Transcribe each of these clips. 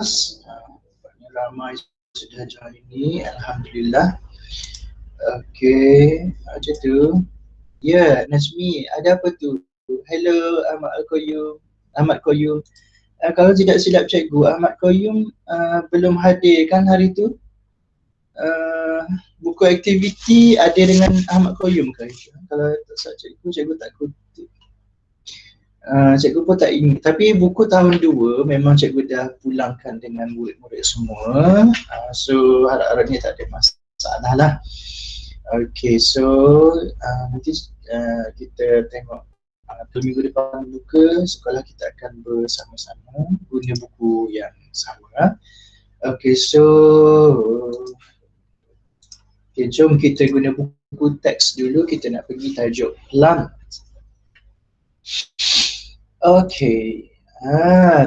Ramai sudah join ni, alhamdulillah. Okey, macam tu. Ya, Nazmi, ada apa tu? Hello Ahmad Al-Qayyum. Ahmad Qayyum. Kalau tidak silap cikgu, Ahmad Qayyum belum hadir kan hari tu? Buku aktiviti ada dengan Ahmad Qayyum ke? Kalau tak salah cikgu tak kutip. Cikgu pun tak ingat. Tapi buku tahun 2 memang cikgu dah pulangkan dengan murid-murid semua. So harap-harapnya tak ada masalah lah. Okay, so nanti kita tengok minggu depan buka sekolah kita akan bersama-sama guna buku yang sama. Okay, so jom kita guna buku teks dulu. Kita nak pergi tajuk plant. Okay,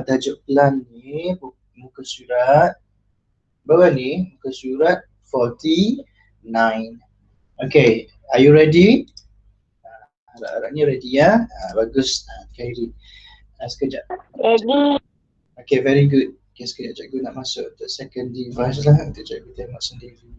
tajuk plant ni muka surat berapa ni? Muka surat 49. Okay, are you ready? Harap-harapnya ready ya. Bagus, Khairi. Sekejap. Ready. Okay, very good. Okay, sekejap cikgu nak masuk the second device lah untuk cikgu tengok sendiri.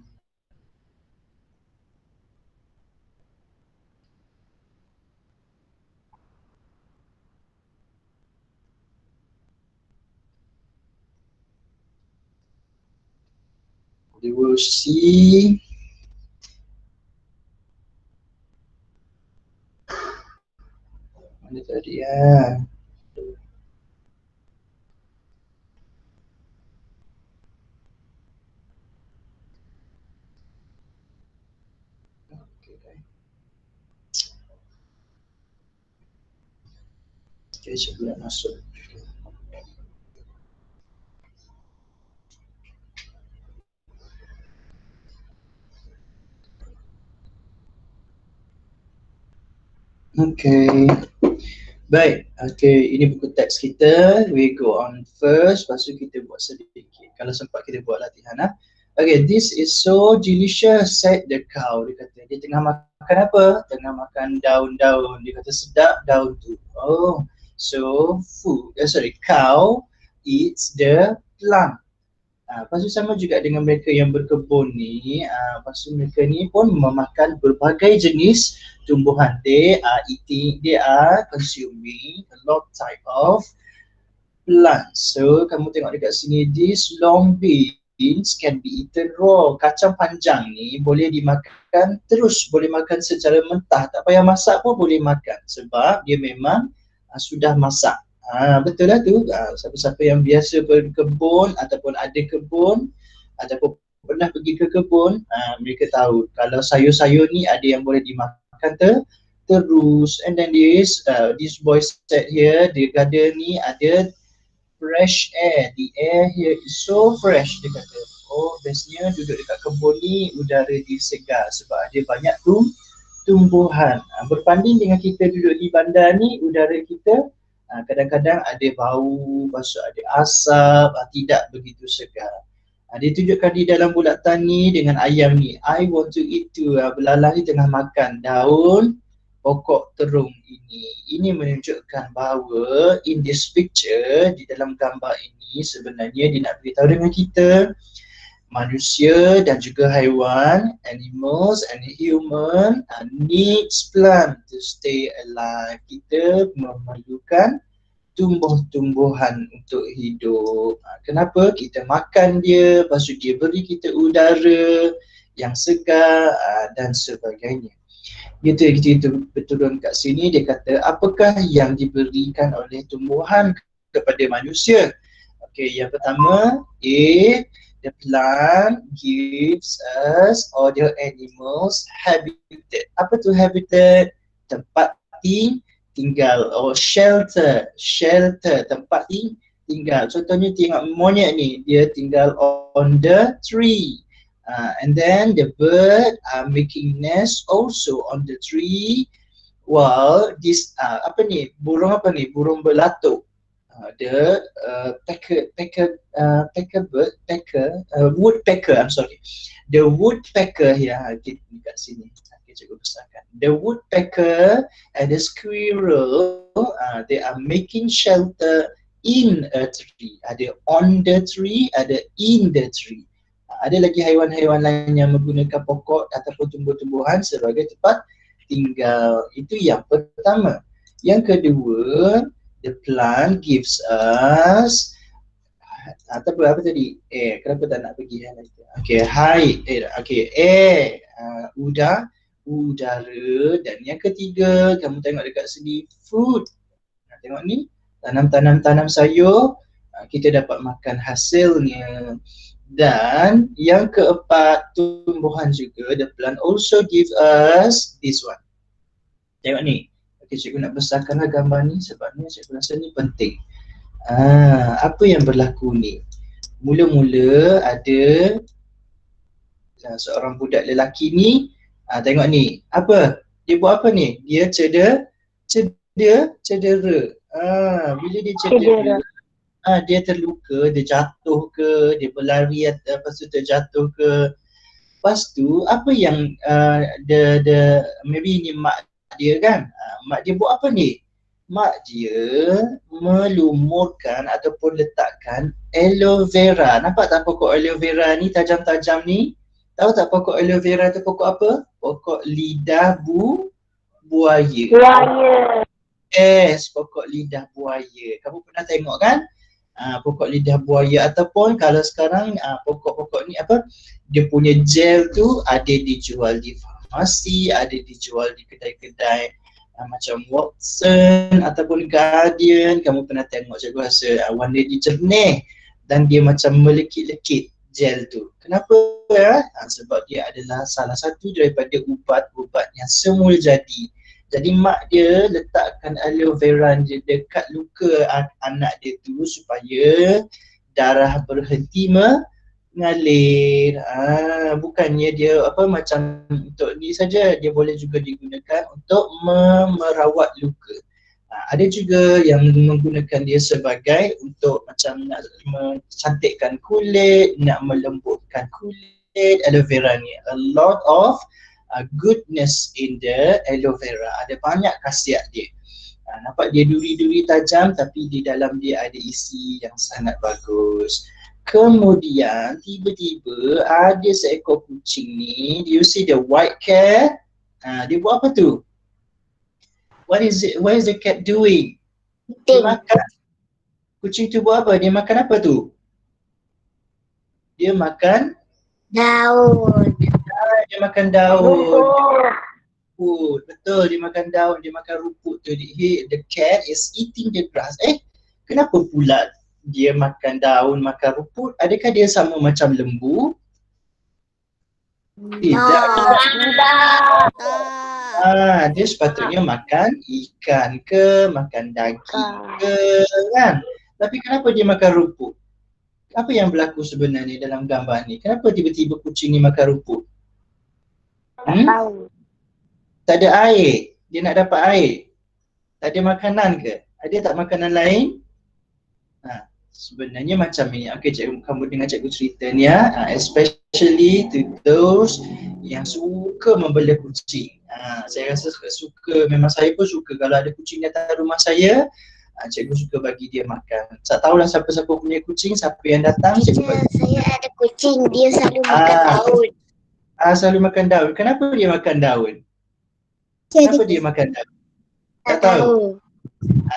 We will see. Mana tadi ya? Okay, cikgu nak masuk. Okay. Baik, okay, ini buku teks kita. We go on first, lepas tu kita buat sedikit. Kalau sempat kita buat latihan lah. Okay, this is so delicious, said the cow. Dia kata, dia tengah makan apa? Tengah makan daun-daun. Dia kata, sedap daun tu. Oh, so cow eats the plant. Lepas tu sama juga dengan mereka yang berkebun ni, lepas tu mereka ni pun memakan berbagai jenis tumbuhan. They are consuming a lot type of plants. So kamu tengok dekat sini, these long beans can be eaten raw. Kacang panjang ni boleh dimakan terus, boleh makan secara mentah, tak payah masak pun boleh makan sebab dia memang sudah masak. Betul lah tu. Siapa-siapa yang biasa berkebun ataupun ada kebun ataupun pernah pergi ke kebun, mereka tahu kalau sayur-sayur ni ada yang boleh dimakan terus. And then this boy said here, the garden ni ada fresh air. The air here is so fresh. Dia kata, oh bestnya duduk dekat kebun ni udara dia segar sebab ada banyak tumbuhan. Berbanding dengan kita duduk di bandar ni, udara kita kadang-kadang ada bau, lepas tu ada asap, tidak begitu segar. Dia tunjukkan di dalam bulatan ni dengan ayam ni, I want to eat too. Belalang ni tengah makan daun pokok terung ini. Ini menunjukkan bahawa in this picture, di dalam gambar ini sebenarnya dia nak beritahu dengan kita, manusia dan juga haiwan, animals and human needs plant to stay alive. Kita memerlukan tumbuh-tumbuhan untuk hidup. Kenapa? Kita makan dia, lepas tu dia beri kita udara yang segar dan sebagainya. Kita turun kat sini, dia kata apakah yang diberikan oleh tumbuhan kepada manusia. Okey, yang pertama, the plant gives us or the animals habitat. Apa tu habitat? Tempat tinggal or shelter, tempat tinggal. Contohnya tengok monyet ni, dia tinggal on the tree. And then the bird are making nest also on the tree. While this burung belatuk. The woodpecker, I'm sorry. The woodpecker here, kat sini. Cikgu besarkan. The woodpecker and the squirrel, they are making shelter in a tree. Ada on the tree, ada in the tree. Ada lagi haiwan-haiwan lain yang menggunakan pokok ataupun tumbuh-tumbuhan sebagai tempat tinggal. Itu yang pertama. Yang kedua, the plant gives us ataupun apa tadi? Kenapa tak nak pergi? Okay, udara. Dan yang ketiga, kamu tengok dekat sini, food. Tengok ni, tanam sayur, kita dapat makan hasilnya. Dan yang keempat, tumbuhan juga, the plant also give us this one. Tengok ni. Okay, cikgu nak besarkanlah gambar ni sebab ni cikgu rasa ni penting. Apa yang berlaku ni? Mula-mula ada seorang budak lelaki ni, tengok ni. Apa? Dia buat apa ni? Dia cedera. Bila dia cedera, dia terluka, dia jatuh ke, dia berlari lepas tu terjatuh ke. Lepas tu apa yang maybe ni mak dia kan, mak dia buat apa ni? Mak dia melumurkan ataupun letakkan aloe vera. Nampak tak pokok aloe vera ni tajam-tajam ni? Tahu tak pokok aloe vera tu pokok apa? Pokok lidah buaya. Yes, pokok lidah buaya. Kamu pernah tengok kan? Pokok lidah buaya ataupun kalau sekarang pokok-pokok ni apa? Dia punya gel tu ada dijual di farmasi, ada dijual di kedai-kedai macam Watson ataupun Guardian. Kamu pernah tengok, cikgu rasa warna dia jernih dan dia macam melekit-lekit gel tu. Kenapa ya? Sebab dia adalah salah satu daripada ubat-ubat yang semula jadi. Jadi mak dia letakkan aloe vera dia dekat luka anak dia tu supaya darah berhenti mengalir. Bukannya dia apa macam untuk ni saja, dia boleh juga digunakan untuk merawat luka. Ada juga yang menggunakan dia sebagai untuk macam nak mencantikkan kulit, nak melembutkan kulit. Aloe vera ni a lot of goodness in the aloe vera. Ada banyak khasiat dia. Nampak dia duri-duri tajam tapi di dalam dia ada isi yang sangat bagus. Kemudian tiba-tiba ada seekor kucing ni. Do you see the white cat? Dia buat apa tu? What is the cat doing? Dia makan. Kucing tu buat apa? Dia makan apa tu? Dia makan daun. Dia makan daun. Betul, dia makan daun, dia makan rumput tu. The cat is eating the grass. Kenapa pula dia makan daun, makan rumput? Adakah dia sama macam lembu? Tidak. Dia sepatutnya makan ikan ke, makan daging ke, kan? Tapi kenapa dia makan rumput? Apa yang berlaku sebenarnya dalam gambar ni? Kenapa tiba-tiba kucing ni makan rumput? Tak ada air. Dia nak dapat air. Tak ada makanan ke? Ada tak makanan lain? Sebenarnya macam ni. Okay, cikgu, kamu dengar cikgu cerita ni ya. Especially to those yang suka membela kucing. Saya rasa suka, memang saya pun suka kalau ada kucing datang rumah saya, cikgu suka bagi dia makan. Tak tahulah siapa-siapa punya kucing, siapa yang datang. Saya ada kucing, dia selalu makan daun. Selalu makan daun. Kenapa dia makan daun? Kenapa dia makan daun? Tak tahu.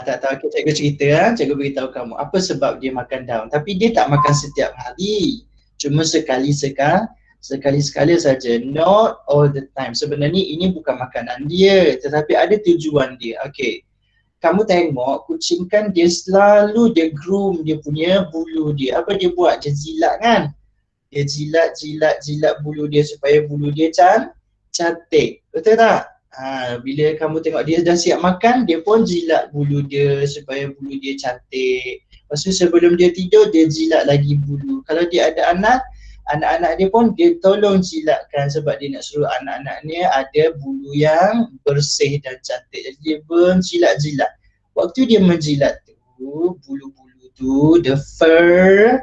Tak tahu. Okay, cikgu cerita, cikgu beritahu kamu apa sebab dia makan daun. Tapi dia tak makan setiap hari. Cuma sekali-sekala saja. Not all the time. Sebenarnya ini bukan makanan dia, tetapi ada tujuan dia. Okay. Kamu tengok kucing kan dia selalu dia groom dia punya bulu dia. Apa dia buat? Dia jilat kan? Dia jilat bulu dia supaya bulu dia cantik. Betul tak? Bila kamu tengok dia dah siap makan, dia pun jilat bulu dia supaya bulu dia cantik. Lepas tu sebelum dia tidur, dia jilat lagi bulu. Kalau dia ada anak-anak dia pun dia tolong jilatkan sebab dia nak suruh anak-anaknya ada bulu yang bersih dan cantik. Jadi dia menjilat-jilat. Waktu dia menjilat tu, bulu-bulu tu, the fur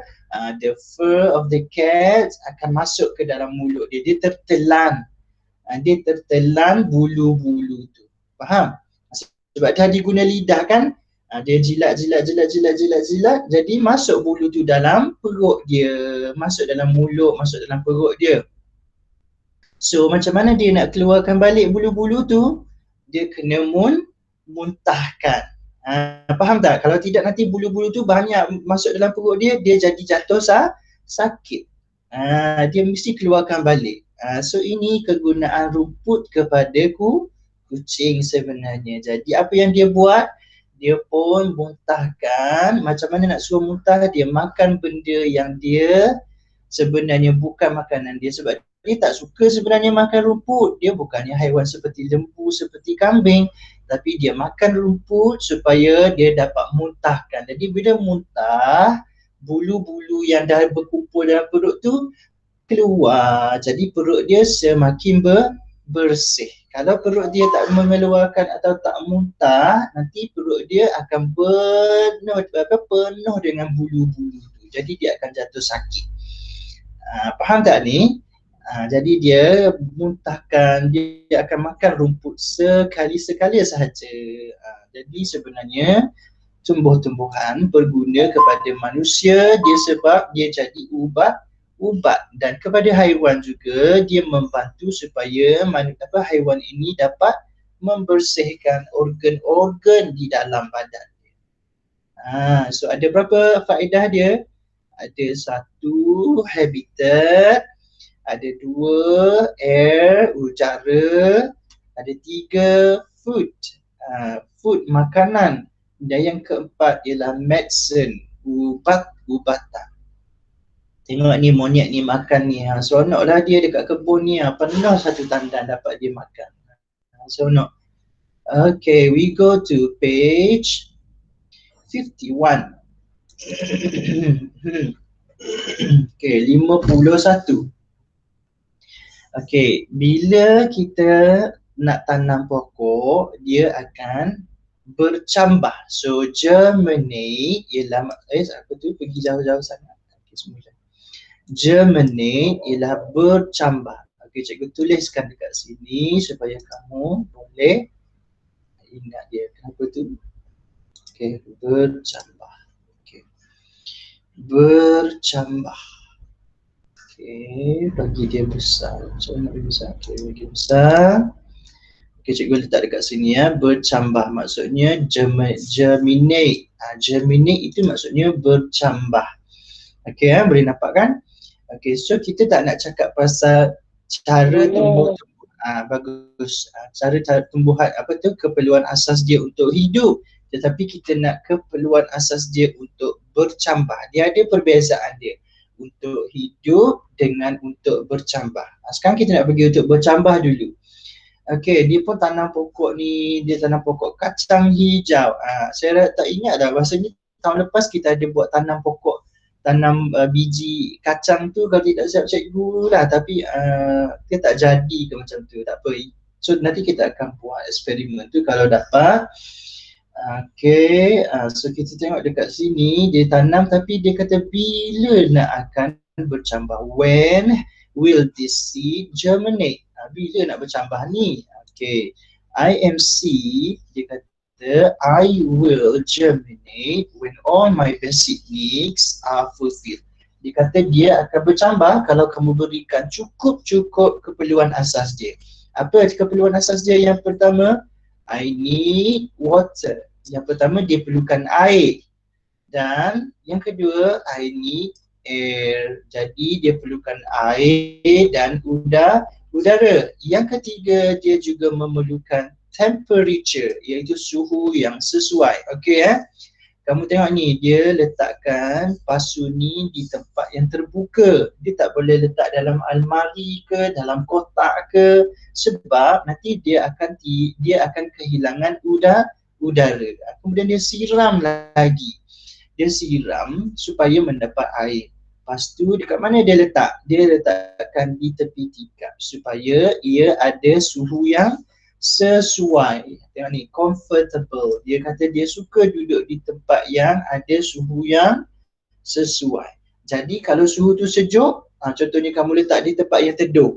of the cat akan masuk ke dalam mulut dia. Dia tertelan. Dia tertelan bulu-bulu tu. Faham? Sebab dia diguna lidah kan? Dia jilat, jadi masuk bulu tu dalam perut dia, masuk dalam mulut, masuk dalam perut dia. So macam mana dia nak keluarkan balik bulu-bulu tu? Dia kena muntahkan. Faham tak? Kalau tidak nanti bulu-bulu tu banyak masuk dalam perut dia, dia jadi jatuh sakit. Dia mesti keluarkan balik. So ini kegunaan rumput kepada kucing sebenarnya. Jadi apa yang dia buat? Dia pun muntahkan. Macam mana nak suruh muntah? Dia makan benda yang dia sebenarnya bukan makanan dia, sebab dia tak suka sebenarnya makan rumput. Dia bukannya haiwan seperti lembu, seperti kambing, tapi dia makan rumput supaya dia dapat muntahkan. Jadi bila muntah, bulu-bulu yang dah berkumpul dalam perut tu keluar. Jadi perut dia semakin bersih. Kalau perut dia tak mengeluarkan atau tak muntah, nanti perut dia akan penuh dengan bulu-bulu. Jadi dia akan jatuh sakit. Faham tak ni? Jadi dia muntahkan, dia akan makan rumput sekali-sekala sahaja. Jadi sebenarnya tumbuh-tumbuhan berguna kepada manusia dia sebab dia jadi ubat, dan kepada haiwan juga dia membantu supaya haiwan ini dapat membersihkan organ-organ di dalam badan dia. So ada berapa faedah dia? Ada 1, habitat, ada 2, air, udara, ada 3, food, food, makanan, dan yang keempat ialah medicine, ubat-ubatan. Tengok ni monyet ni makan ni, seronoklah dia dekat kebun ni, penuh satu tandan dapat dia makan. Seronok. Okay, we go to page 51. Okay, 51. Okay, bila kita nak tanam pokok, dia akan bercambah. So, germinate ialah, apa tu, pergi jauh-jauh sangat. Okay, semula. Germinate ialah bercambah. Okay, cikgu tuliskan dekat sini supaya kamu boleh ingat dia. Kenapa tu? Okay, bercambah. Okay. Bercambah. Okay, bagi dia besar. So, nak bagi besar. Okay, bagi besar. Okay, cikgu letak dekat sini ya. Bercambah maksudnya germinate. Germinate itu maksudnya bercambah. Okay, boleh nampak kan? Okay, so kita tak nak cakap pasal cara tumbuh. Bagus. Cara tumbuhan, apa tu, keperluan asas dia untuk hidup. Tetapi kita nak keperluan asas dia untuk bercambah. Dia ada perbezaan dia. Untuk hidup dengan untuk bercambah. Sekarang kita nak pergi untuk bercambah dulu. Okay, dia pun tanam pokok ni, dia tanam pokok kacang hijau. Saya tak ingat dah, rasanya tahun lepas kita ada buat tanam pokok, tanam biji kacang tu, kalau tidak siap cikgu lah, tapi dia tak jadi ke macam tu, tak apa. So nanti kita akan buat eksperimen tu kalau dapat. Okay, so kita tengok dekat sini, dia tanam tapi dia kata bila nak akan bercambah. When will this seed germinate? Bila nak bercambah ni? Okay, IMC, dia kata I will germinate when all my basic needs are fulfilled. Dia kata dia akan bercambah kalau kamu berikan cukup keperluan asas dia. Apa keperluan asas dia? Yang pertama, I need water. Yang pertama, dia perlukan air. Dan yang kedua, I need air. Jadi dia perlukan air dan udara. Yang ketiga, dia juga memerlukan temperature, iaitu suhu yang sesuai. Okey kamu tengok ni, dia letakkan pasu ni di tempat yang terbuka. Dia tak boleh letak dalam almari ke, dalam kotak ke, sebab nanti dia akan kehilangan udara. Kemudian dia siram lagi. Dia siram supaya mendapat air. Lepas tu dekat mana dia letak? Dia letakkan di tepi tikar supaya ia ada suhu yang sesuai. Tengok ni, comfortable. Dia kata dia suka duduk di tempat yang ada suhu yang sesuai. Jadi kalau suhu tu sejuk, contohnya kamu letak di tempat yang teduh,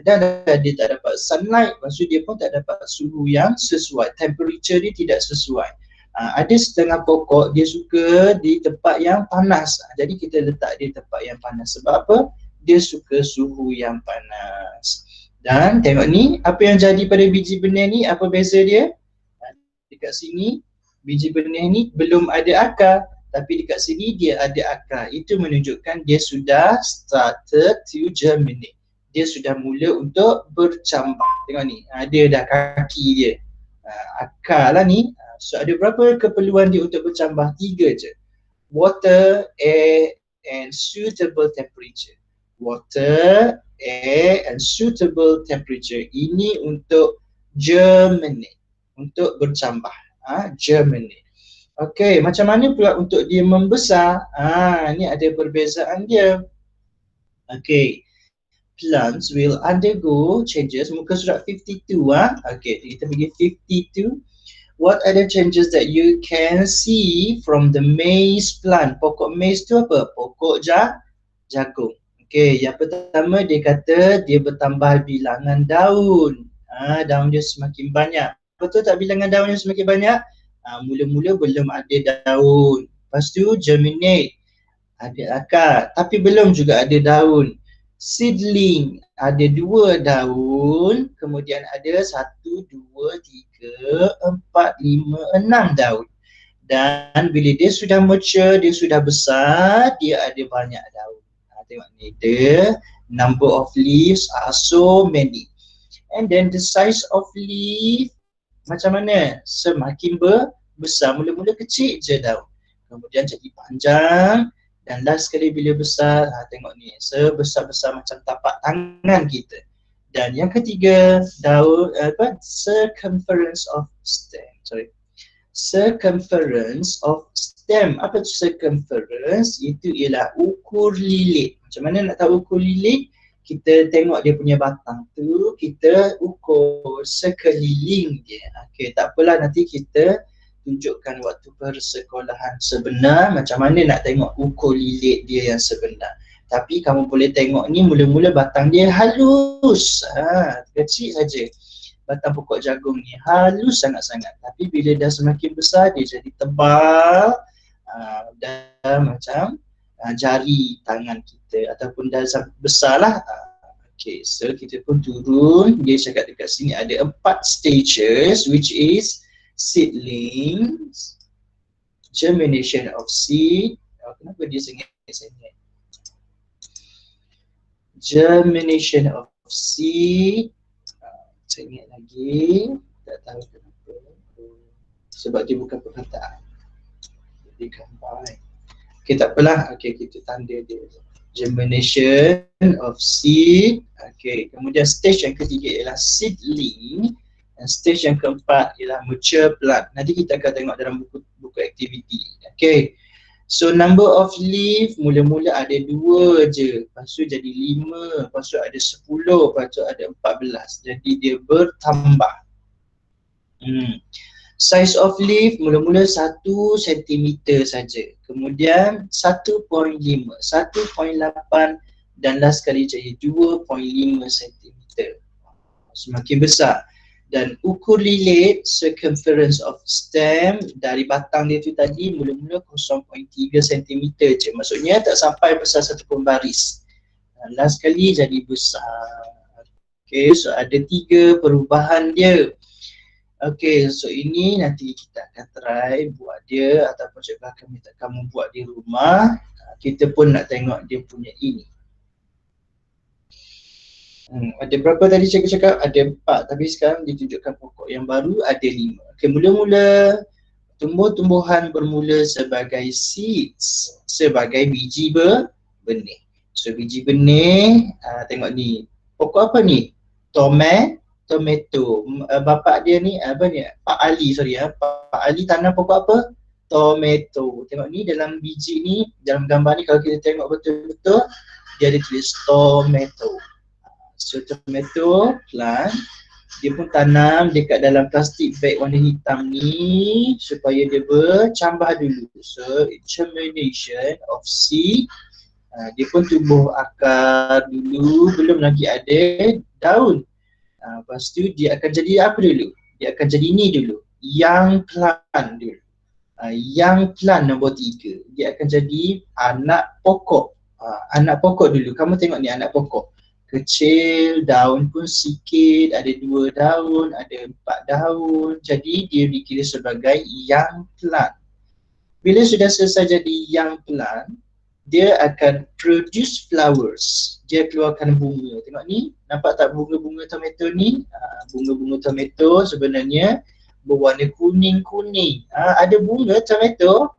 dan dia tak dapat sunlight, maksud dia pun tak dapat suhu yang sesuai, temperature dia tidak sesuai. Ada setengah pokok dia suka di tempat yang panas. Jadi kita letak di tempat yang panas. Sebab apa? Dia suka suhu yang panas. Dan tengok ni, apa yang jadi pada biji benih ni, apa beza dia? Dekat sini, biji benih ni belum ada akar. Tapi dekat sini dia ada akar. Itu menunjukkan dia sudah started to germinate. Dia sudah mula untuk bercambah. Tengok ni, dia dah kaki dia. Akar lah ni. So ada berapa keperluan dia untuk bercambah? 3 je. Water, air and suitable temperature. Water, air and suitable temperature. Ini untuk germinate. Untuk bercambah. Germinate. Okey, macam mana pula untuk dia membesar? Ni ada perbezaan dia. Okey. Plants will undergo changes. Muka surat 52. Okey, kita pergi 52. What are the changes that you can see from the maize plant? Pokok maize tu apa? Pokok jagung. Okey, yang pertama dia kata dia bertambah bilangan daun. Daun dia semakin banyak. Betul tak bilangan daunnya semakin banyak? Mula-mula belum ada daun. Lepas tu germinate. Ada akar. Tapi belum juga ada daun. Seedling. Ada 2 daun. Kemudian ada 1, 2, 3, 4, 5, 6 daun. Dan bila dia sudah mature, dia sudah besar, dia ada banyak daun. Tengok ni. The number of leaves are so many. And then the size of leaf macam mana? Semakin besar. Mula-mula kecil je daun. Kemudian jadi panjang. Dan last sekali bila besar, tengok ni. Sebesar-besar macam tapak tangan kita. Dan yang ketiga, daun circumference of stem. Circumference of stem. Apa tu circumference? Itu ialah ukur lilit. Macam mana nak tahu ukur lilit? Kita tengok dia punya batang tu, kita ukur sekeliling dia. Okey, tak apalah nanti kita tunjukkan waktu persekolahan sebenar macam mana nak tengok ukur lilit dia yang sebenar. Tapi kamu boleh tengok ni mula-mula batang dia halus. Kecil saja. Batang pokok jagung ni halus sangat-sangat. Tapi bila dah semakin besar dia jadi tebal. Dah macam jari tangan kita ataupun dah besar lah. Okay, so kita pun turun. Dia cakap dekat sini ada 4 stages which is seedlings, germination of seed. Kenapa dia sengit-sengit? Germination of seed. Sengit lagi. Tak tahu kenapa. Sebab dia bukan perkataan. Dia gambar. Okay, tak apalah. Okay, kita tanda dia. Germination of seed. Okay, kemudian stage yang ketiga ialah seedling. Dan stage yang keempat ialah mature plant. Nanti kita akan tengok dalam buku aktiviti. Okay. So number of leaf mula-mula ada 2 je. Lepas tu jadi 5. Lepas tu ada 10. Lepas tu ada 14. Jadi dia bertambah. Size of leaf mula-mula 1 cm saja. Kemudian 1.5, 1.8 dan last sekali jadi 2.5 cm. Semakin besar. Dan ukur lilit circumference of stem dari batang dia tu tadi mula-mula 0.3 cm je. Maksudnya tak sampai besar satu pun baris. Last sekali jadi besar. Okay, so ada 3 perubahan dia. Okay, so ini nanti kita akan try buat dia ataupun cikgu akan minta kamu buat di rumah. Kita pun nak tengok dia punya ini. Ada berapa tadi cikgu cakap? Ada 4, tapi sekarang ditunjukkan pokok yang baru ada 5. Okay, mula-mula tumbuh-tumbuhan bermula sebagai seeds, sebagai biji benih. So biji benih, tengok ni. Pokok apa ni? Tomato. Bapak dia ni, apa ni? Pak Ali, Pak Ali tanam pokok apa? Tomato. Tengok ni dalam biji ni, dalam gambar ni kalau kita tengok betul-betul, dia ada tulis tomato. So tomato plant, dia pun tanam dekat dalam plastik bag warna hitam ni supaya dia bercambah dulu. So germination of seed, dia pun tumbuh akar dulu, belum lagi ada daun. Lepas tu dia akan jadi apa dulu? Dia akan jadi ni dulu, young plant dulu. Young plant nombor 3, dia akan jadi anak pokok. Anak pokok dulu, kamu tengok ni anak pokok. Kecil, daun pun sikit, ada 2 daun, ada 4 daun. Jadi dia dikira sebagai young plant. Bila sudah selesai jadi young plant, dia akan produce flowers. Dia keluarkan bunga. Tengok ni, nampak tak bunga-bunga tomato ni? Bunga-bunga tomato sebenarnya berwarna kuning-kuning. Ada bunga tomato.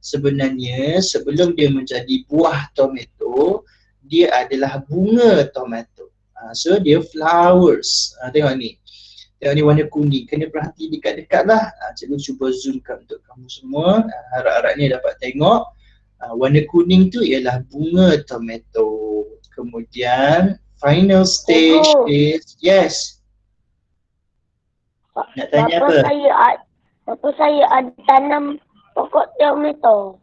Sebenarnya sebelum dia menjadi buah tomato, dia adalah bunga tomato. So dia flowers. Tengok ni. Tengok ni warna kuning. Kena perhati dekat-dekat lah. Cikgu cuba zoomkan untuk kamu semua. Harap-harapnya dapat tengok. Warna kuning tu ialah bunga tomato. Kemudian final stage is, yes. Nak tanya apa? Bapa saya ada tanam pokok tomato.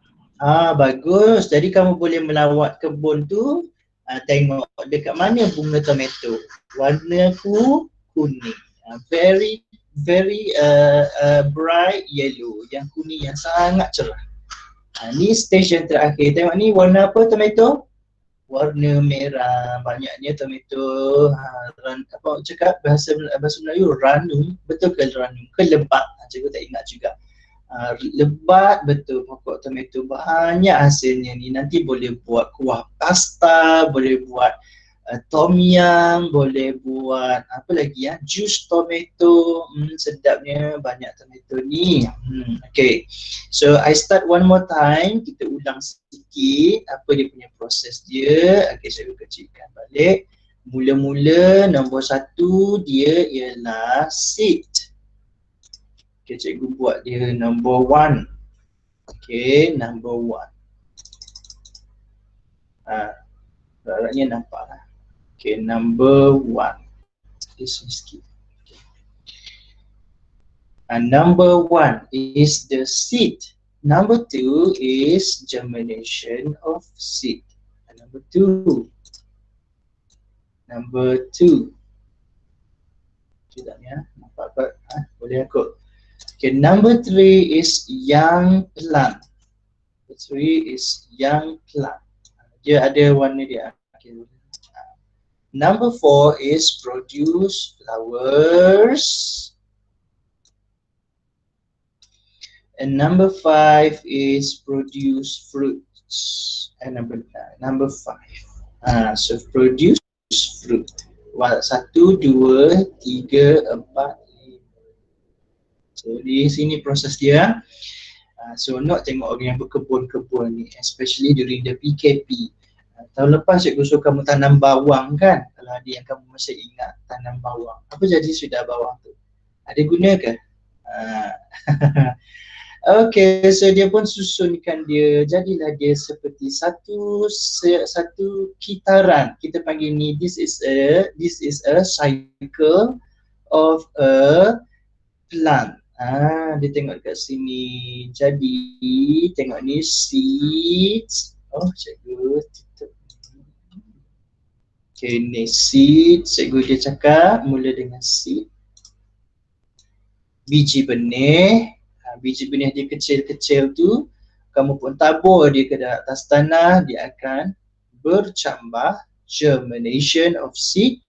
Bagus. Jadi kamu boleh melawat kebun tu, tengok dekat mana bunga tomato. Warna kuning. Very bright yellow. Yang kuning yang sangat cerah. Ni stage yang terakhir. Tengok ni warna apa tomato? Warna merah. Banyaknya tomato. Apa cakap bahasa Melayu? Ranum. Betul ke ranum? Ke lebat? Cikgu tak ingat juga. Lebat betul pokok tomato. Banyak hasilnya ni. Nanti boleh buat kuah pasta, boleh buat tom yum, boleh buat apa lagi ya? Jus tomato. Sedapnya banyak tomato ni. Okay. So I start one more time. Kita ulang sikit apa dia punya proses dia. Okay, saya kecilkan balik. Mula-mula nombor 1 dia ialah seed. Okay, cikgu buat dia number 1. Okay, number 1. Harapnya nampak lah. Okay, number 1. This is key. Okay. Number 1 is the seed. Number 2 is germination of seed. Number 2. Tidak ya, nampak tak? Boleh aku. Okay, number 3 is young plant. Number 3 is young plant. Dia ada warna dia. Okay. Number 4 is produce flowers. And number 5 is produce fruits. And number 5. So produce fruit. 1, 2, 3, 4. So di sini proses dia. So nak tengok orang yang berkebun-kebun ni, especially during the PKP. Tahun lepas cikgu suruh kamu tanam bawang kan? Kalau ada yang kamu masih ingat tanam bawang. Apa jadi sudah bawang tu? Ada guna ke? Okay, so dia pun susunkan dia. Jadilah dia seperti satu kitaran. Kita panggil ni, this is a cycle of a plant. Dia tengok kat sini. Jadi tengok ni seeds. Oh, cikgu tutup. Okay, ni seed. Cikgu dia cakap mula dengan seed. Biji benih. Biji benih dia kecil-kecil tu, kamu pun tabur dia ke atas tanah, dia akan bercambah, germination of seed.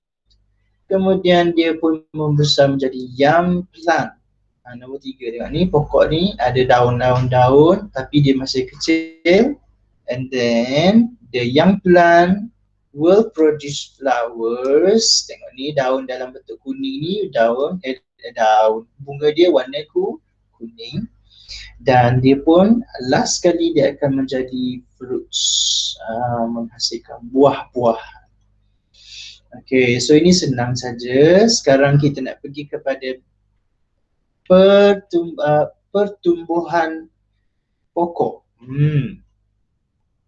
Kemudian dia pun membesar menjadi young plant. Nombor 3 tengok ni, pokok ni ada daun-daun tapi dia masih kecil. And then the young plant will produce flowers. Tengok ni daun dalam bentuk kuning ni, daun bunga dia warna kuning. Dan dia pun last sekali dia akan menjadi fruits, menghasilkan buah-buah. Okay, so ini senang saja. Sekarang kita nak pergi kepada pertumbuhan pokok.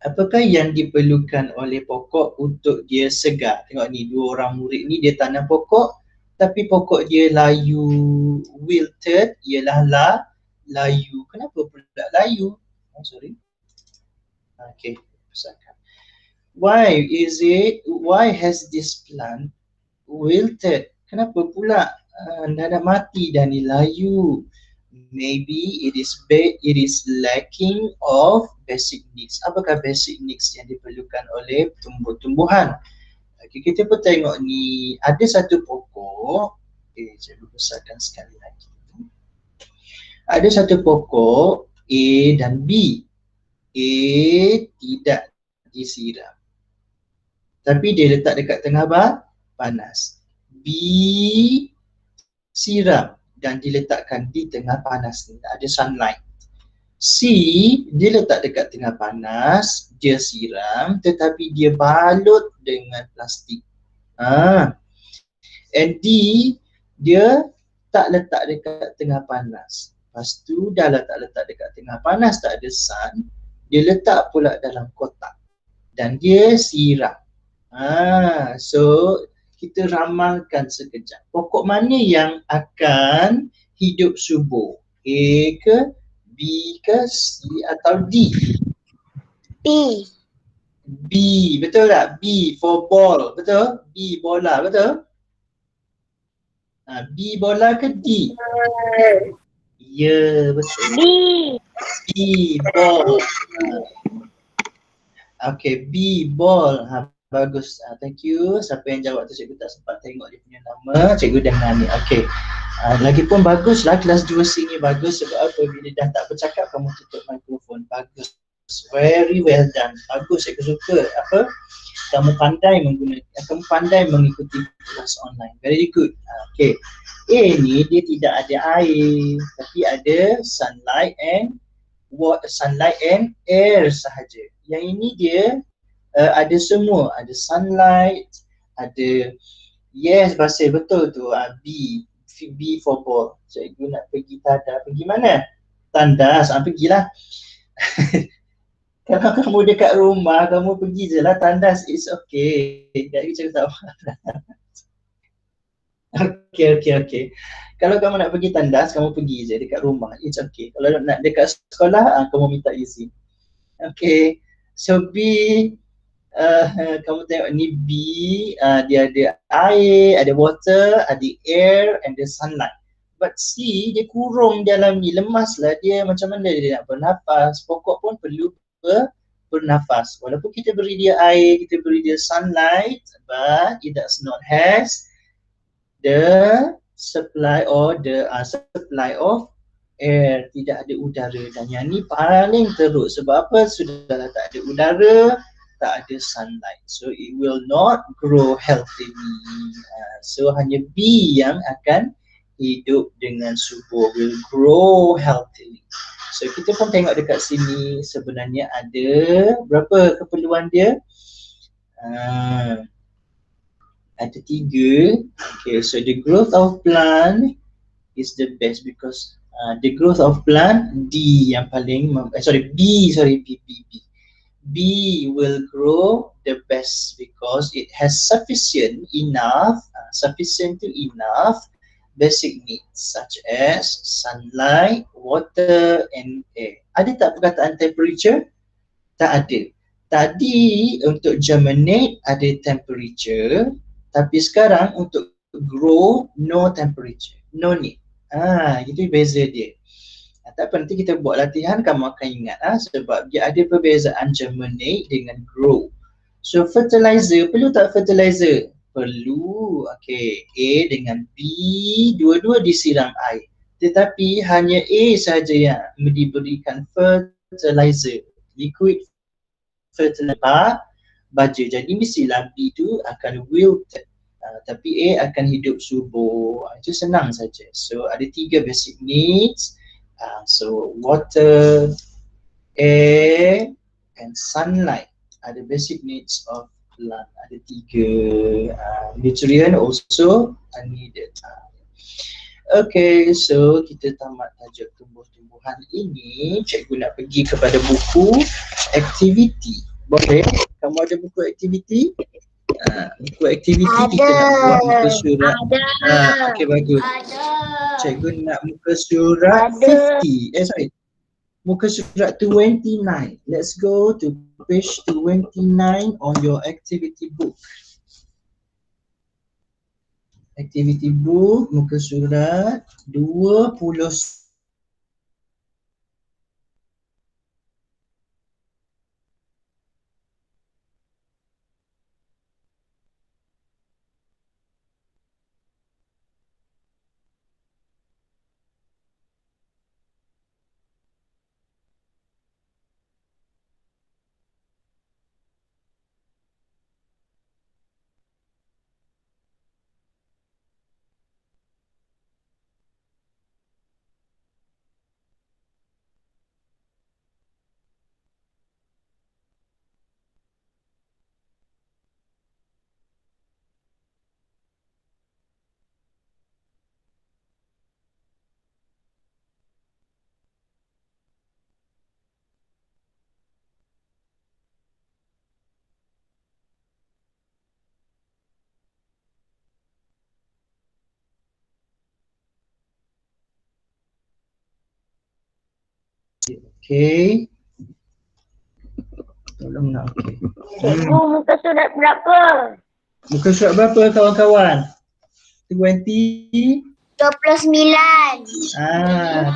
Apakah yang diperlukan oleh pokok untuk dia segar? Tengok ni, 2 orang murid ni dia tanam pokok tapi pokok dia layu, wilted, ialah layu. Kenapa pula layu? Sorry. Okay, besarkan. Why has this plant wilted? Kenapa pula dah mati dah ni layu? maybe it is lacking of basic needs. Apakah basic needs yang diperlukan oleh tumbuh-tumbuhan? Okay, kita pun tengok ni, ada satu pokok, saya besarkan sekali lagi. Ada satu pokok A dan B. A tidak disiram, tapi dia letak dekat tengah panas. B siram dan diletakkan di tengah panas ni, ada sunlight. C dia letak dekat tengah panas, dia siram tetapi dia balut dengan plastik. And D dia tak letak dekat tengah panas. Lepas tu dah letak dekat tengah panas, tak ada sun, dia letak pula dalam kotak dan dia siram. So kita ramalkan sekejap. Pokok mana yang akan hidup subur? A ke, B ke, C atau D? B. B, betul tak? B for ball, betul? B bola, betul? B bola ke D? Ya, betul. B. B ball. Okay, B ball. Bagus. Thank you. Siapa yang jawab tu cikgu tak sempat tengok dia punya nama. Cikgu dah nani. Okay. Lagipun baguslah kelas 2C ni bagus sebab apa? Bila dah tak bercakap kamu tutup mikrofon. Bagus. Very well done. Bagus, cikgu suka. Apa? Kamu pandai mengikuti kelas online. Very good. Okay. A ni dia tidak ada air tapi ada sunlight and air sahaja. Yang ini dia ada semua, ada sunlight, ada Basil, betul tu. B for ball. Cikgu nak pergi pergi mana? Tandas, pergilah. Kalau kamu dekat rumah, kamu pergi je lah tandas, it's okay. Jadi cikgu tak marah. Okay. Kalau kamu nak pergi tandas, kamu pergi je dekat rumah, it's okay. Kalau nak dekat sekolah, kamu minta izin. Okay, so B, kamu tengok ni B, dia ada air, ada water, ada air and the sunlight. But C, dia kurung dalam ni, lemas lah dia, macam mana dia nak bernafas. Pokok pun perlu bernafas. Walaupun kita beri dia air, kita beri dia sunlight, but it does not has the supply of air, tidak ada udara. Dan yang ni paling teruk sebab apa? Sudahlah tak ada udara, tak ada sunlight, so it will not grow healthily. So hanya B yang akan hidup dengan subur, will grow healthily. So kita pun tengok dekat sini sebenarnya ada berapa keperluan dia? Ada 3. Okay, so the growth of plant is the best because the growth of plant B will grow the best because it has sufficient enough basic needs such as sunlight, water and air. Ada tak perkataan temperature? Tak ada. Tadi untuk germinate ada temperature, tapi sekarang untuk grow no temperature, no need. Itu beza dia. Tak apa, nanti kita buat latihan kamu akan ingat sebab dia ada perbezaan germinate dengan grow. So fertilizer, perlu tak fertilizer? Perlu. Okay, A dengan B dua-dua disiram air. Tetapi hanya A sahaja yang diberikan fertilizer, liquid fertilizer baja. Jadi mestilah B tu akan wilted. Tapi A akan hidup subur. Itu senang saja. So ada 3 basic needs. So water, air and sunlight are the basic needs of plant. Ada 3. Nutrient also are needed. Okay, so kita tamat tajuk tumbuh-tumbuhan ini. Cikgu nak pergi kepada buku aktiviti. Boleh? Kamu ada buku aktiviti? Buku aktiviti kita nak buat muka surat. Okay, bagus. Cikgu nak muka surat 50. Muka surat 29. Let's go to page 29 on your activity book. Activity book, muka surat 29. Okay. Tolong nak okay. Cikgu, muka surat berapa? Muka surat berapa kawan-kawan? 20? 29.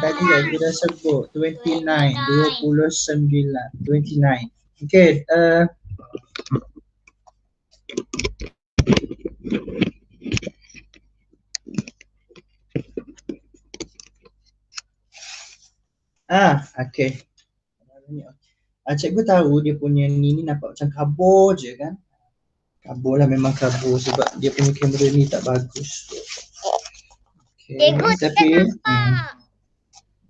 Tadi aku dah sebut 29, 29. Okay, okay. Cikgu tahu dia punya ni nampak macam kabur je kan? Kabur lah, memang kabur sebab dia punya kamera ni tak bagus. Okay, Cikgu, tapi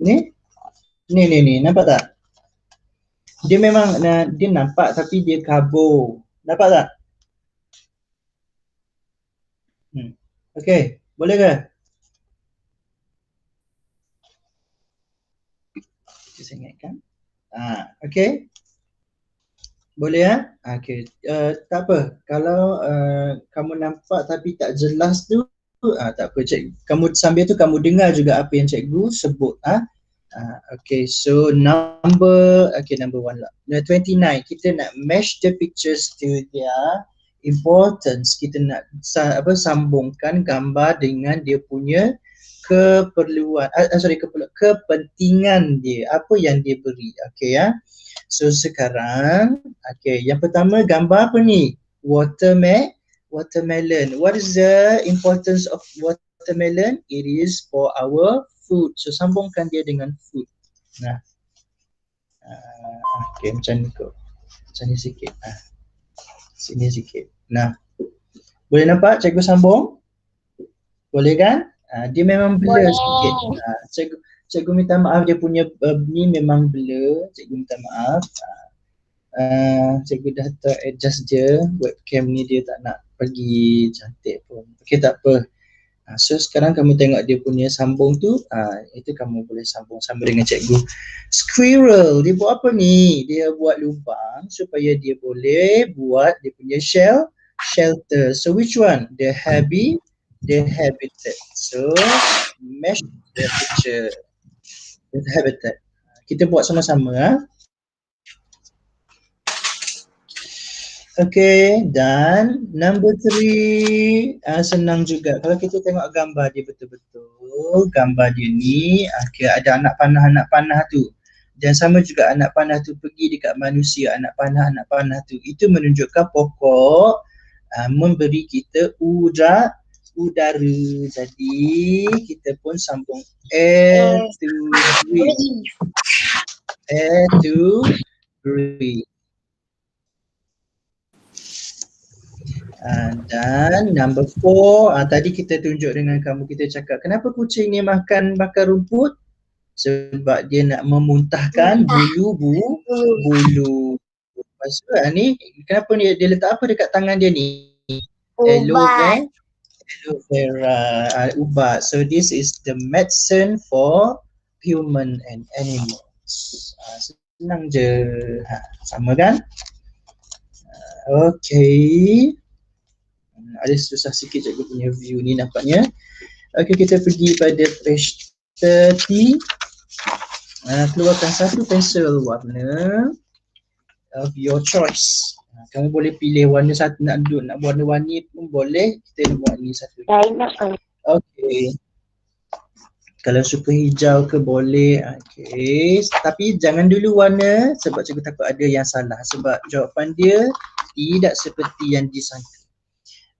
ni nampak tak? Dia memang dia nampak tapi dia kabur. Nampak tak? Okay, boleh ke? Saya ingatkan. Okay. Boleh ya? Okay. Tak apa. Kalau kamu nampak tapi tak jelas tu, tak apa. Kamu sambil tu kamu dengar juga apa yang cikgu sebut. Okay. So number 1 lah. 29. Kita nak match the pictures to their importance. Kita nak sambungkan gambar dengan dia punya keperluan. Kepentingan dia. Apa yang dia beri. Okay ya. So sekarang, okay, yang pertama gambar apa ni? Watermelon. What is the importance of watermelon? It is for our food. So sambungkan dia dengan food. Nah, okay, macam ni kot. Macam ni sikit. Sini sikit. Nah, boleh nampak cikgu sambung? Boleh kan? Dia memang blur sikit. Cikgu minta maaf, dia punya ni memang blur. Cikgu minta maaf. Cikgu dah ter-adjust je. Webcam ni dia tak nak pergi cantik pun. Okay, tak apa. So sekarang kamu tengok dia punya sambung tu. Itu kamu boleh sambung sama dengan cikgu. Squirrel, dia buat apa ni? Dia buat lubang supaya dia boleh buat dia punya shelter. So which one? The habitat. So match the picture. The habitat. Kita buat sama-sama. Okay, dan number 3 senang juga. Kalau kita tengok gambar dia betul-betul, gambar dia ni ada anak panah tu. Dan sama juga anak panah tu pergi dekat manusia, anak panah tu. Itu menunjukkan pokok memberi kita udara. Jadi kita pun sambung air to breathe. Air to breathe. Dan number 4, tadi kita tunjuk dengan kamu, kita cakap kenapa kucing ni makan bakar rumput? Sebab dia nak memuntahkan bulu. Lepas tu ni, kenapa dia letak apa dekat tangan dia ni? Aloe vera, ubat. So this is the medicine for human and animals. Senang je. Sama kan? Okay. Ada susah sikit cikgu punya view ni nampaknya. Okay, kita pergi pada page 30. Keluarkan satu pensel warna of your choice. Kamu boleh pilih warna satu, nak warna-warni pun boleh. Kita nak buat ni satu. Okay. Kalau suka hijau ke boleh. Okay. Tapi jangan dulu warna sebab cikgu takut ada yang salah. Sebab jawapan dia tidak seperti yang disangka.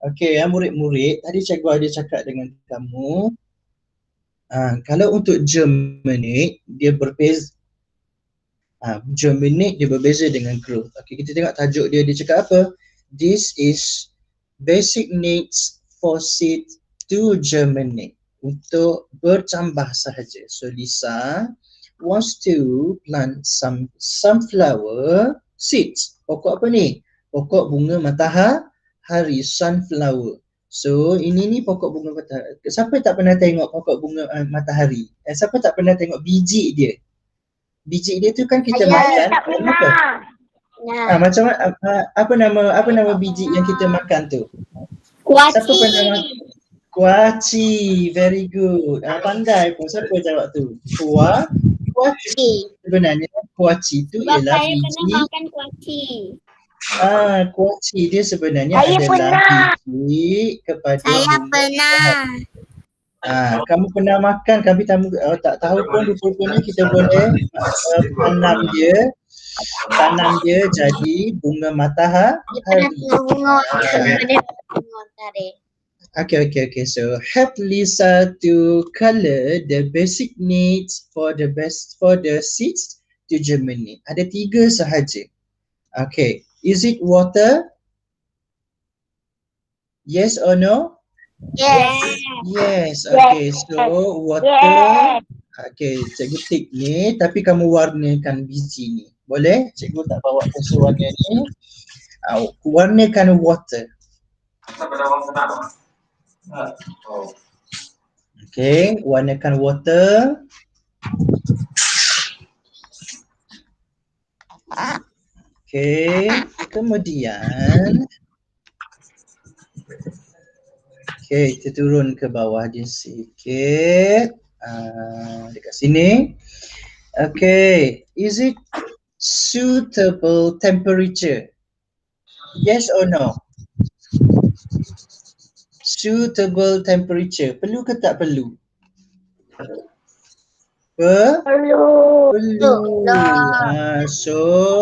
Okay, murid-murid, tadi cikgu ada cakap dengan kamu, kalau untuk germinate, dia berbeza. Germinate dia berbeza dengan growth. Okay, kita tengok tajuk dia cakap apa? This is basic needs for seed to germinate. Untuk bertambah sahaja. So Lisa wants to plant some sunflower seeds. Pokok apa ni? Pokok bunga matahari, sunflower. So ini pokok bunga matahari. Siapa tak pernah tengok pokok bunga matahari? Siapa tak pernah tengok biji dia? Biji dia tu kan kita makan. Tak pernah. Macam apa nama biji yang kita makan tu? Kuaci. Siapa pernah makan? Kuaci, very good. Pandai pun. Siapa jawab tu? Kuaci. Sebenarnya kuaci itu Sebab ialah saya pernah biji. makan kuaci. Kuaci dia sebenarnya Saya adalah pernah. biji kepada Saya bunga. pernah. Kamu pernah makan, kami tak tahu pun rupa-rupanya kita boleh tanam dia jadi bunga Dia matahari. pernah bunga matahari. Okay. So help Lisa to color the basic needs for the seeds to germinate. Ada 3 sahaja. Okay. Is it water? Yes or no? Yes. Okay. So water. Okay. Cikgu tik ni, tapi kamu warnakan biji ni. Boleh? Cikgu tak bawa pensel warna ni. Warnakan water. Okay, warnakan water. Okay, kemudian kita turun ke bawah dia sikit. Dekat sini. Okay, is it suitable temperature? Yes or no? Suitable temperature. Perlu ke tak perlu? Perlu. So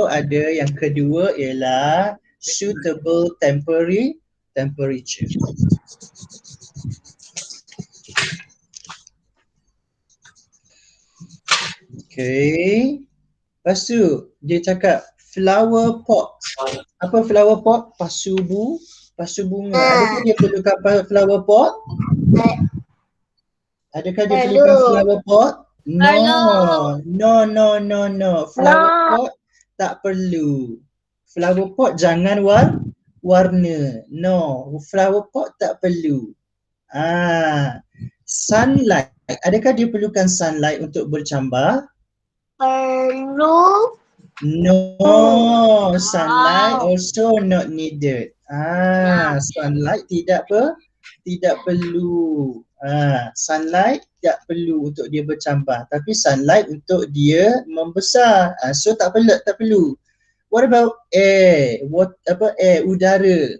ada yang kedua ialah suitable temperature. Okay. Lepas tu dia cakap flower pot. Apa flower pot? Pasu bunga. Adakah dia perlukan flower pot? Adakah dia perlukan flower pot? No. Flower pot tak perlu. Flower pot jangan warna. No, flower pot tak perlu. Sunlight. Adakah dia perlukan sunlight untuk bercambah? Perlu. No, sunlight also not needed. Sunlight tidak perlu. Sunlight tidak perlu untuk dia bercambah, tapi sunlight untuk dia membesar. So tak perlu. What about air? Air? Udara.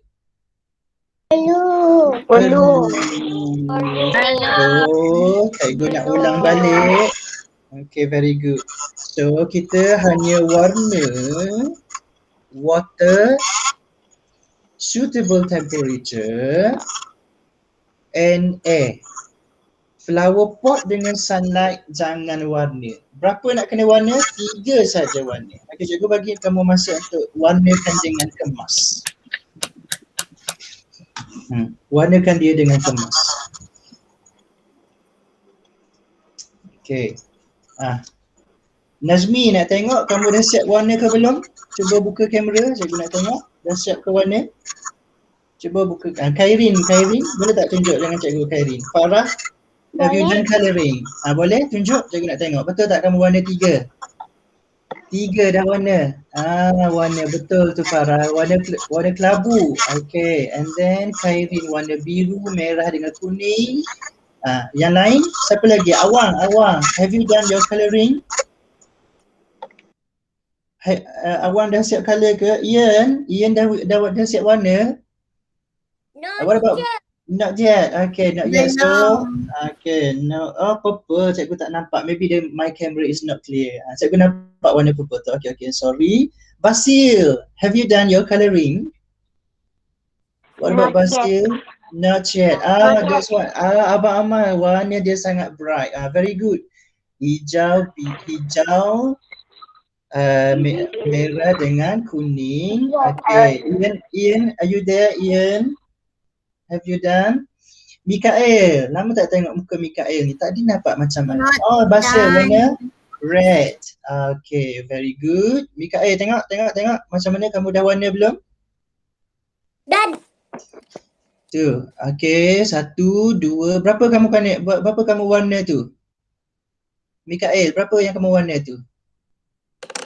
Perlu. So, cikgu nak ulang balik. Okay, very good. So, kita hanya warna water, suitable temperature, and air. Flower pot dengan sunlight jangan warna. Berapa nak kena warna? 3 saja warna. Okay, cikgu bagi kamu masa untuk warnakan dengan kemas. Warnakan dia dengan kemas. Okay. Nazmi nak tengok kamu dah siap warna ke belum? Cuba buka kamera, cikgu nak tengok. Dah siap ke warna? Cuba buka. Khairin, boleh tak tunjuk dengan cikgu Khairin? Farah, have you done colouring? Boleh tunjuk, cikgu nak tengok. Betul tak kamu warna 3? 3 dah warna. Warna betul tu Farah. Warna kelabu. Okay, and then Khairin warna biru, merah dengan kuning. Yang lain, siapa lagi? Awang, have you done your colouring? Awang dah siap colour ke? Ian dah siap warna? Not yet. Okay, not yet. So, okay, no. Purple, cikgu tak nampak. Maybe my camera is not clear. Cikgu nampak warna purple tu. Okay, sorry. Basil, have you done your colouring? What about Basil? Not yet. That's what. Abang Amal, warna dia sangat bright. Very good. Hijau, merah dengan kuning. Okay, Ian, are you there, Ian? Have you done? Mikael, lama tak tengok muka Mikael ni. Tadi nampak macam mana? Basil warna red. Okay, very good. Mikael, tengok. Macam mana kamu dah warna belum? Dan. Tu. Okay, 1, 2. Berapa kamu warna tu? Mikael, berapa yang kamu warna tu?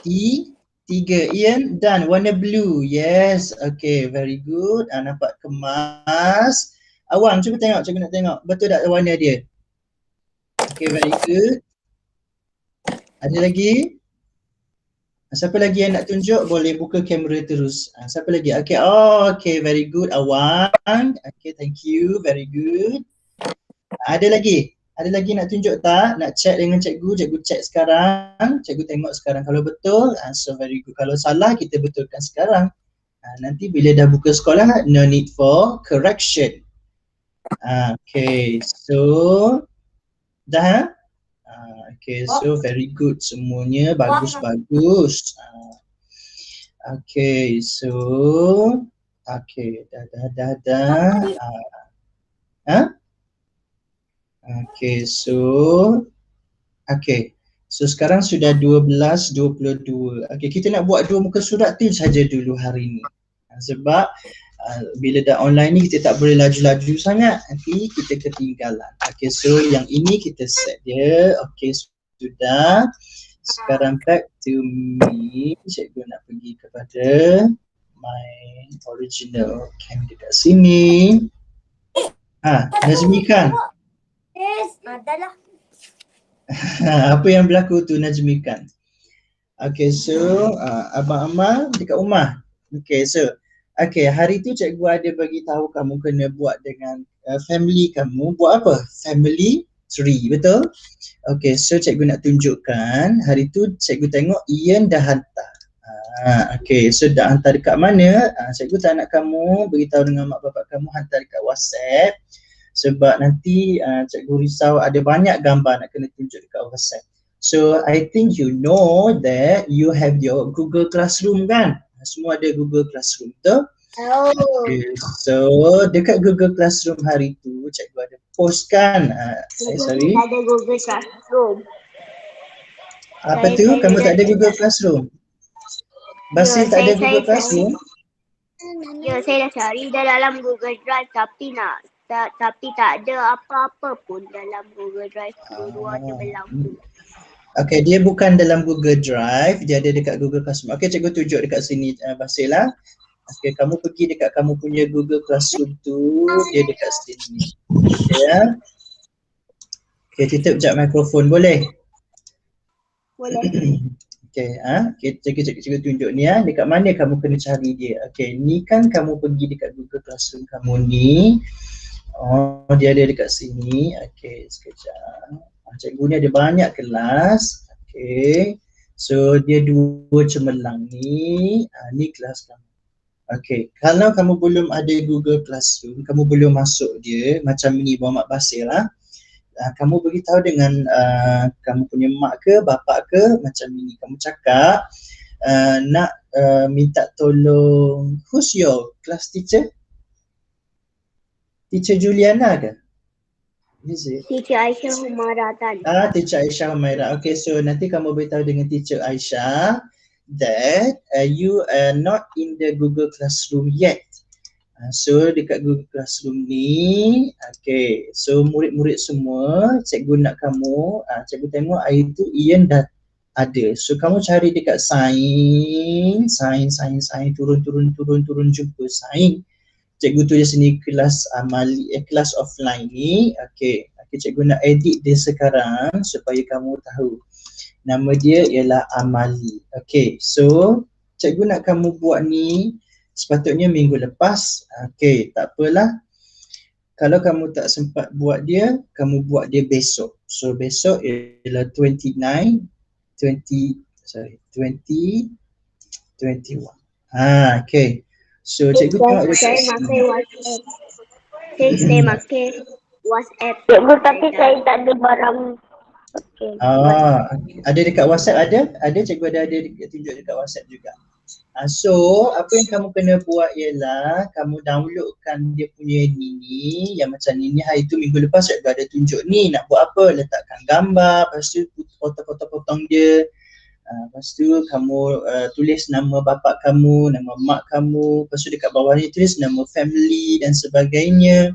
3. Ian, done. Warna blue. Yes. Okay, very good. Nampak kemas. Awang, cuba tengok. Cikgu nak tengok. Betul tak warna dia? Okay, very good. Ada lagi? Siapa lagi yang nak tunjuk boleh buka kamera terus. Siapa lagi? Okay, oh okay, very good Awan. Okay, thank you, very good. Ada lagi? Ada lagi nak tunjuk tak? Nak check dengan cikgu, cikgu check sekarang. Cikgu tengok sekarang kalau betul, so very good. Kalau salah kita betulkan sekarang. Nanti bila dah buka sekolah, no need for correction. Okay, so dah? Okay, so very good semuanya, bagus-bagus. Okay, so okay, dah. Okay, so okay. So sekarang sudah 12.22. Okay, kita nak buat 2 muka surat tu saja dulu hari ni. Sebab bila dah online ni kita tak boleh laju-laju sangat, nanti kita ketinggalan. Okay, so yang ini kita set dia. Okay, sudah. Sekarang back to me. Cikgu nak pergi kepada my original cam dekat sini. Nazmi kan? Yes, adalah. Apa yang berlaku tu Najmi kan? Okay, so Abang Amal dekat rumah. Okay, so okay, hari tu cikgu ada bagi tahu kamu kena buat dengan family kamu. Buat apa? Family tree, betul? Okay, so cikgu nak tunjukkan. Hari tu cikgu tengok Ian dah hantar. Okay, so dah hantar dekat mana? Cikgu tak nak kamu beritahu dengan mak bapak kamu, hantar dekat WhatsApp. Sebab nanti cikgu risau ada banyak gambar nak kena tunjuk dekat WhatsApp. So I think you know that you have your Google Classroom kan? Semua ada Google Classroom tu. Okay, so dekat Google Classroom hari tu cikgu ada post kan? Sorry. Ada Google Classroom. Apa tu? Kamu tak ada Google Classroom? Basil tak ada Google Classroom? Ya, saya dah cari dalam Google Drive tapi tapi tak ada apa-apa pun dalam Google Drive. Dua terbelang tu. Okay, dia bukan dalam Google Drive, dia ada dekat Google Classroom. Okay, cikgu tunjuk dekat sini Basil lah. Okay, kamu pergi dekat kamu punya Google Classroom tu, dia dekat sini. Okay ya. Okay, tutup sekejap mikrofon boleh? Boleh. Okay, cikgu tunjuk ni dekat mana kamu kena cari dia. Okay, ni kan kamu pergi dekat Google Classroom kamu ni. Oh, dia ada dekat sini. Okay, sekejap. Cikgu ni ada banyak kelas. Okay, so dia 2 cemerlang ni. Ni kelas kamu. Okay, kalau kamu belum ada Google Classroom, kamu belum masuk dia macam ni Muhammad Basil lah. Kamu beritahu dengan kamu punya mak ke bapak ke macam ni. Kamu cakap nak minta tolong, who's your class teacher? Teacher Juliana ke? Is it? Teacher Aisyah Humaira tadi. Teacher Aisyah Humaira. Okay, so nanti kamu beritahu dengan Teacher Aisyah that you are not in the Google Classroom yet. So dekat Google Classroom ni, okay, so murid-murid semua, cikgu nak kamu, cikgu tengok hari tu Ian dah ada. So kamu cari dekat sign, turun jumpa sign. Cikgu tulis sini kelas amali, kelas offline ni. Okay, cikgu nak edit dia sekarang supaya kamu tahu. Nama dia ialah Amali. Okay, so cikgu nak kamu buat ni sepatutnya minggu lepas. Okay, tak apalah. Kalau kamu tak sempat buat dia, kamu buat dia besok. So besok ialah 2021. Okay. So cikgu tengok dekat saya pakai WhatsApp. Saya pakai WhatsApp. Cikgu tapi saya tak ada barang. Okay. Ada dekat WhatsApp ada? Ada, cikgu ada tunjuk dekat WhatsApp juga. So apa yang kamu kena buat ialah kamu downloadkan dia punya ni yang macam ni hari tu minggu lepas cikgu ada tunjuk ni nak buat apa, letakkan gambar, lepas tu potong dia. Lepas tu kamu tulis nama bapa kamu, nama mak kamu, lepas tu dekat bawah ni tulis nama family dan sebagainya.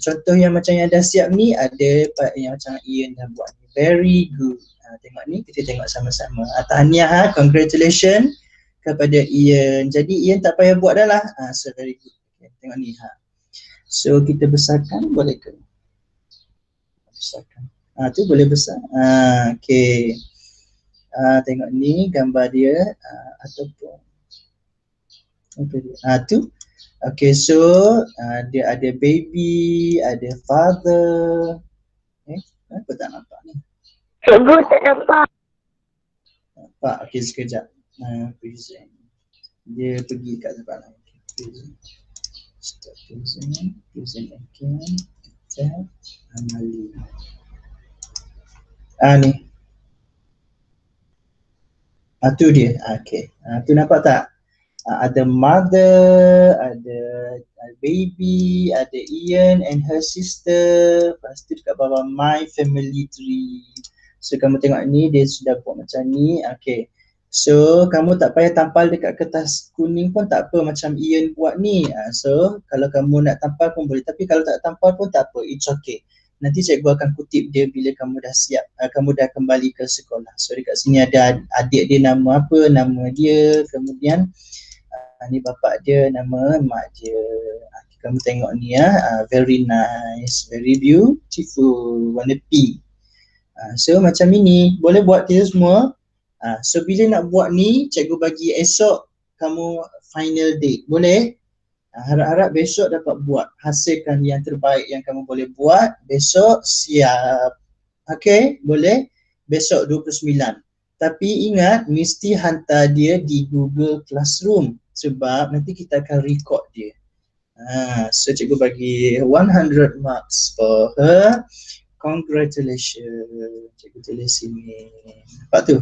Contoh yang macam yang dah siap ni ada yang macam Ian dah buat ni. Very good. Tengok ni, kita tengok sama-sama. Tahniah, congratulations kepada Ian. Jadi Ian tak payah buat dah lah. So very good. Okay, tengok ni. So kita besarkan boleh ke? Besarkan. Tu boleh besar. Okay. Tengok ni gambar dia ataupun apa dia? Tu. Okay, so dia ada baby, ada father. Apa tak nampak ni? Cikgu tak nampak. Nampak, okay sekejap. Present. Dia pergi kat tempat lain. Present. Start present. Present again. Tab. Amali. Ni. Tu dia. Okay. Tu nampak tak? Ada mother, ada baby, ada Ian and her sister. Lepas tu dekat bawah my family tree. So kamu tengok ni dia sudah buat macam ni. Okay. So kamu tak payah tampal dekat kertas kuning pun tak apa macam Ian buat ni. So kalau kamu nak tampal pun boleh. Tapi kalau tak tampal pun tak apa. It's okay. Nanti cikgu akan kutip dia bila kamu dah siap, kamu dah kembali ke sekolah. So dekat sini ada adik dia nama apa, nama dia, kemudian ni bapak dia, nama mak dia. Kamu tengok ni very nice, very beautiful, warna pink. So macam ini, boleh buat kita semua. So bila nak buat ni, cikgu bagi esok kamu final date, boleh? Harap-harap besok dapat buat, hasilkan yang terbaik yang kamu boleh buat. Besok siap. Okay, boleh? Besok 29. Tapi ingat, mesti hantar dia di Google Classroom sebab nanti kita akan record dia. So cikgu bagi 100 marks for her. Congratulations. Cikgu tulis sini. Nampak tu?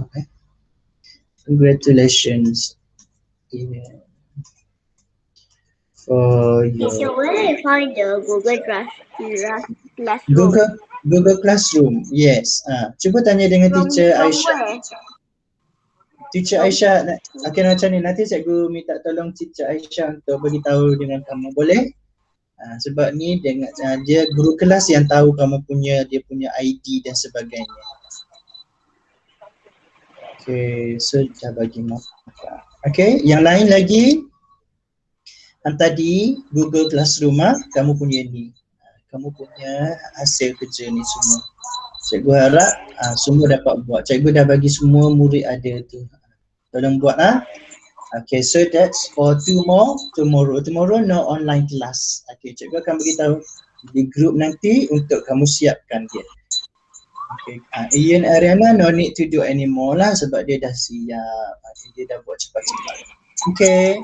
Congratulations. Yeah. For your Teacher, where I find the Google Classroom? Google Classroom. Yes. Cuba tanya dengan teacher Aisyah. Where? Teacher Aisyah, okay, macam ni, nanti cikgu minta tolong teacher Aisyah untuk beritahu dengan kamu, boleh? Sebab ni dia guru kelas yang tahu kamu dia punya ID dan sebagainya. Okay, so dah bagi maka. Okay, yang lain lagi hantar di Google Classroom. Kamu punya ni, kamu punya hasil kerja ni semua. Cikgu harap semua dapat buat. Cikgu dah bagi semua murid ada tu. Tolong buat Okay, so that's for tomorrow. Tomorrow no online class. Okay, cikgu akan beritahu di group nanti untuk kamu siapkan dia. Okay, Ian Ariana no need to do anymore lah sebab dia dah siap. Dia dah buat cepat-cepat. Okay.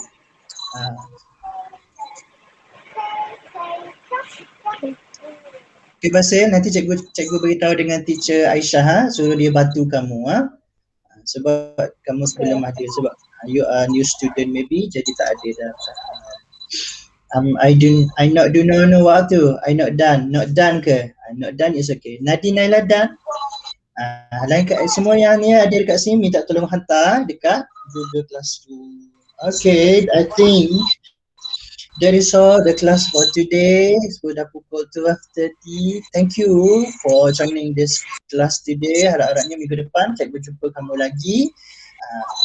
Okay, Basil, nanti cikgu beritahu dengan teacher Aisyah suruh dia bantu kamu sebab kamu sebelum ada, sebab you are new student maybe jadi tak ada dah. I not do no what to. I not done ke? I not done is okay. Nadine Naila done. Lain kat semua yang ni ada dekat sini minta tolong hantar dekat Google Classroom. Okay, I think that is all the class for today. Sudah pukul 12:30. Thank you for joining this class today. Harap-harapnya minggu depan cikgu jumpa kamu lagi.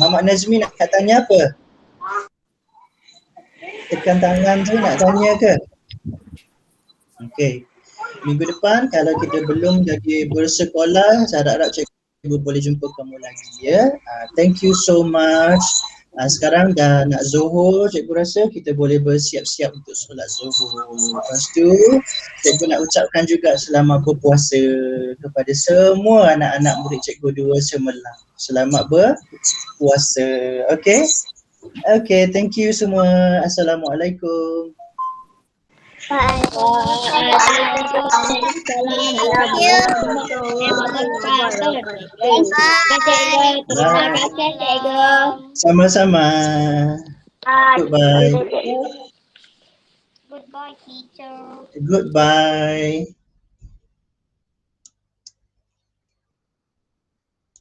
Mamak Nazmi nak tanya apa? Tekan tangan tu nak tanya ke? Okay. Minggu depan kalau kita belum lagi bersekolah, saya harap cikgu boleh jumpa kamu lagi ya. Thank you so much. Sekarang dah nak Zuhur, cikgu rasa kita boleh bersiap-siap untuk solat Zuhur. Lepas tu, cikgu nak ucapkan juga selamat berpuasa kepada semua anak-anak murid cikgu 2 Cemerlang. Selamat berpuasa. Okay? Okay, thank you semua. Assalamualaikum. Sama-sama. Goodbye. Goodbye, teacher. Goodbye.